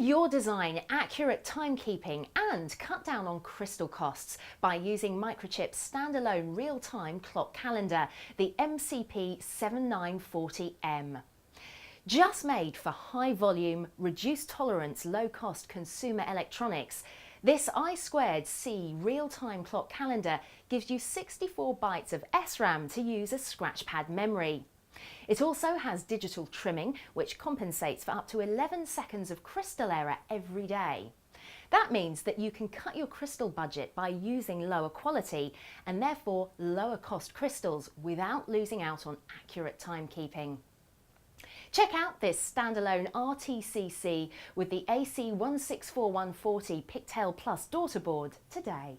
your design, accurate timekeeping and cut down on crystal costs by using Microchip's standalone real-time clock calendar, the MCP7940M. Just made for high-volume, reduced-tolerance, low-cost consumer electronics, this I2C real-time clock calendar gives you 64 bytes of SRAM to use as scratchpad memory. It also has digital trimming, which compensates for up to 11 seconds of crystal error every day. That means that you can cut your crystal budget by using lower quality and therefore lower cost crystals without losing out on accurate timekeeping. Check out this standalone RTCC with the AC164-140 Pigtail Plus daughter board today.